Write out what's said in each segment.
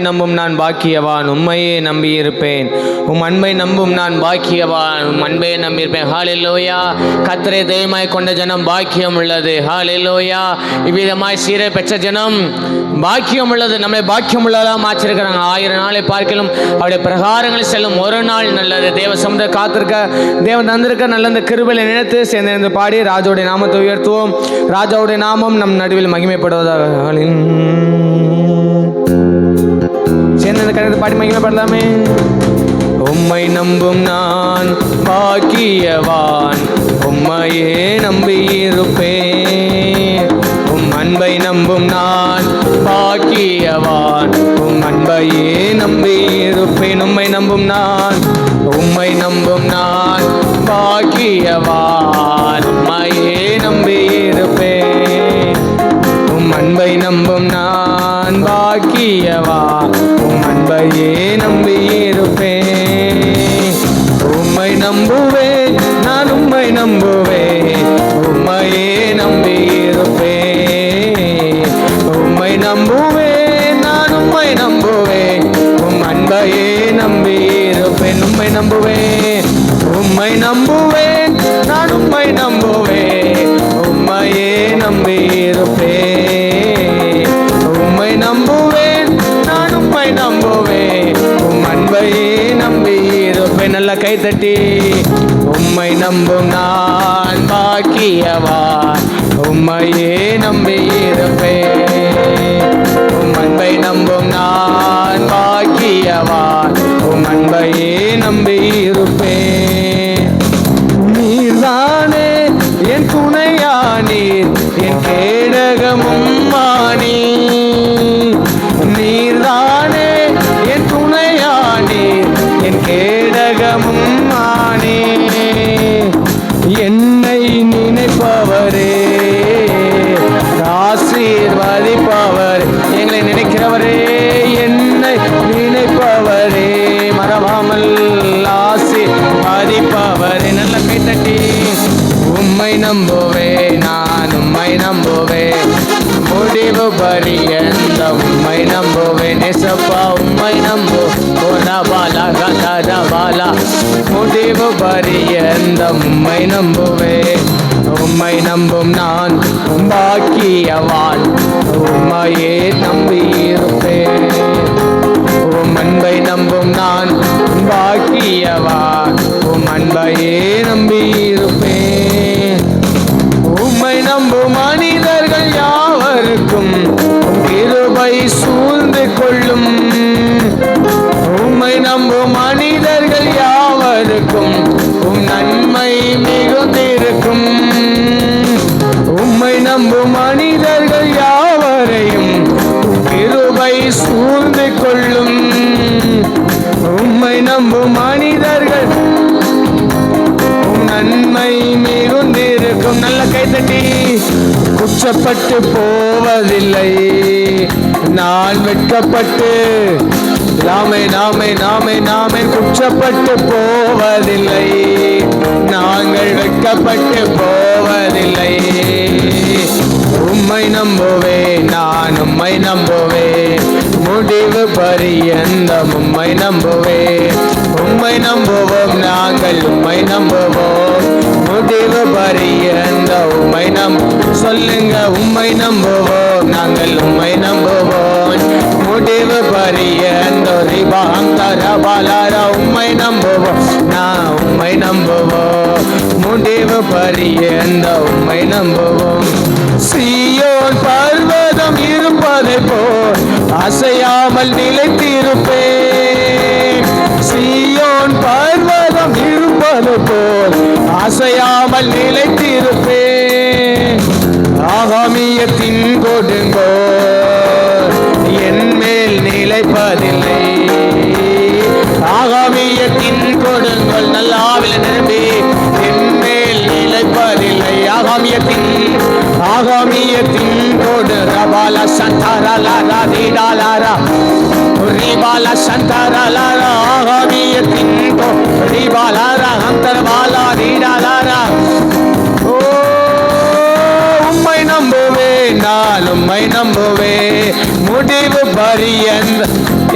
நம்பும் நான் பாக்கியவான், உம்மையே நம்பியிருப்பேன். உம் அன்பை நம்பும் நான் பாக்கியவான், உம் அன்பையே நம்பியிருப்பேன். ஹல்லேலூயா. கர்த்தரை தெய்வமாய் கொண்ட ஜனம் பாக்கியம் உள்ளது. ஹல்லேலூயா. இவ்விதமாய் சீரை பெற்ற ஜனம் பாக்கியம் உள்ளது. நம்மளை பாக்கியம் உள்ளதாக மாற்றிருக்கிறாங்க. 1000 நாளை பார்க்கலும் அவருடைய பிரகாரங்களில் செல்லும் ஒரு நாள் நல்லது. தேவ சமுதிர காத்திருக்க தேவன் தந்திருக்க நல்ல இந்த கிருபையை நினைத்து சேர்ந்து பாடி ராஜாவுடைய நாமத்தை உயர்த்துவோம். ராஜாவுடைய நாமம் நம் நடுவில் மகிமைப்படுவதாக. சேர்ந்து கருத்து பாடி மகிமைப்படலாமே. உம்மை நம்பும் நான் பாக்கியவான், உம்மையே நம்பியிருப்பேன். உம் அன்பை நம்பும் நான் பாக்கியவான், உம் அன்பையே நம்பியிருப்பேன். உம்மை நம்பும் நான் பாக்கியவான், உம்மையே நம்பியிருப்பேன். உம் அன்பை நம்பும் நான் பாக்கியவான், உம் அன்பையே நம்பியிருப்பேன். உம்மை நம்புவேன், நான் உம்மை நம்புவேன், உம்மையே நம்பியிருப்பேன். உம்மை நம்புவேன், நான் உம்மை நம்புவேன், உம் அன்பையே நம்பியிருப்பேன். உம்மை நம்புவேன், உம்மை நம்புவேன், நான் உம்மை நம்புவேன், உம்மையே நம்பியிருப்பேன். உம்மை நம்புவேன், நான் உம்மை நம்புவேன், உம் அன்பையே நம்பியிருப்பேன். நல்ல கைத்தட்டி. உம்மை நம்பும் நான் பாக்கியவான், உம்மையே நம்பியிருப்பேன். உம் அன்பை நம்பும் நான் பாக்கியவான், உம் அன்பையே நம்பியிருப்பேன். நீர்தானே என் துணையானீர், என் கேடகமும் மானி. நீர்தானே என் துணையானீர், என் கேடகமும் மானி. என்னை நினைப்பவரே, ஆசீர்வதிப்பவர், எங்களை நினைக்கிறவரே, என்னை நினைப்பவரே, மறவாமல் ஆசீர்வதிப்பவரே. நல்ல கைத்தட்டி. உம்மை நம்புவேன், நான் உம்மை நம்புவேன், முடிவு பரியந்த உம்மை நம்புவேன். நேசப்பா உம்மை நம்பு பாலா கதா பாலா, முடிவு பரியந்த உம்மை நம்புவேன். உம்மை நம்பும் நான் பாக்கியவான், உம்மையே நம்பியிருப்பேன். உம் அன்பை நம்பும் நான் பாக்கியவான், உம் அன்பையே நம்பியிருப்பேன். உம்மை நம்பும் மனிதர்கள் யாவருக்கும் கிருபை சூழ்ந்து கொள்ளும். உம்மை நம்பும் மனிதர்கள் யாவருக்கும் உம் நன்மை மிகுந்திருக்கும். உம்மை நம்பும் மனிதர்கள் யாவரையும் கிருபை சூழ்ந்து கொள்ளும். உம்மை நம்பும் மனிதர்கள் நன்மை மிகுந்திருக்கும். நல்ல கைத்தட்டி. குற்றப்பட்டு போவதில்லை, நான் வெட்கப்பட்டு நாமே குற்றப்பட்டு போவதில்லை, நாங்கள் வெட்கப்பட்டு போவதில்லை. உம்மை நம்புவேன், நான் உம்மை நம்புவேன், முடிவு பரியந்த உம்மை நம்புவேன். உம்மை நம்புவோம், நாங்கள் உம்மை நம்புவோம், முடிவு பரியந்த உம்மை சொல்லுங்க. உம்மை நம்புவோம், நாங்கள் உம்மை நம்புவோம், முடிவு பரியந்த ரிபாம் தரபாலார. உம்மை நம்புவோம், நான் உம்மை நம்புவோம், முடிவு பரியந்த உம்மை நம்புவோம். சீயோன் பர்வதம் இருப்பதை போல் அசையாமல் நிலைத்திருப்பேன். சீயோன் பர்வதம் இருப்பது போல் அசையாமல் நிலைத்திருப்பேன். ஆகாமியத்தின் கொடுங்கோ என் மேல் நிலைப்பதில்லை. ஆகாமியத்தின் கொடுங்கோல் நல்ல ஆவில நிரம்பி என் மேல் நிலைப்பதில்லை. ஆகாமியத்தின் கொடு ரபால சந்தாரலாரா தீடாலாரா ரிபால சந்தாரலாரா. ஆகாமியத்தின் ரிபாலாரா அந்தர்பாலா தீடாலாரா. உம்மை நம்புவேன், நான் உம்மை நம்புவேன் முடிவு பரியந்த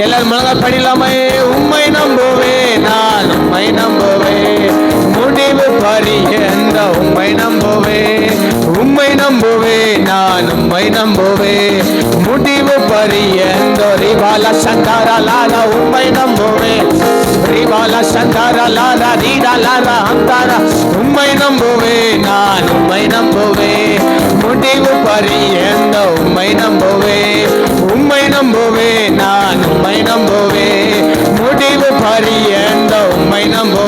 எல்லாரும் முழங்க படிலாமே உம்மை நம்புவேன் நான் உம்மை நம்புவேன் முடிவு பரியந்த உம்மை நம்புவேன் உம்மை நம்புவேன் நான் உம்மை நம்புவேன் முடிவு பரியந்த ரிவால சந்தாரலால உம்மை நம்புவேன் ரிவால சந்தாரலால ரீடாலால அந்தார உம்மை நம்புவேன் நான் உம்மை நம்புவேன் முடிவு பரியந்த உம்மை நம்புவேன் உம்மை நம்புவேன் நான் உம்மை நம்புவேன் முடிவு பரியந்த உம்மை நம்புவேன்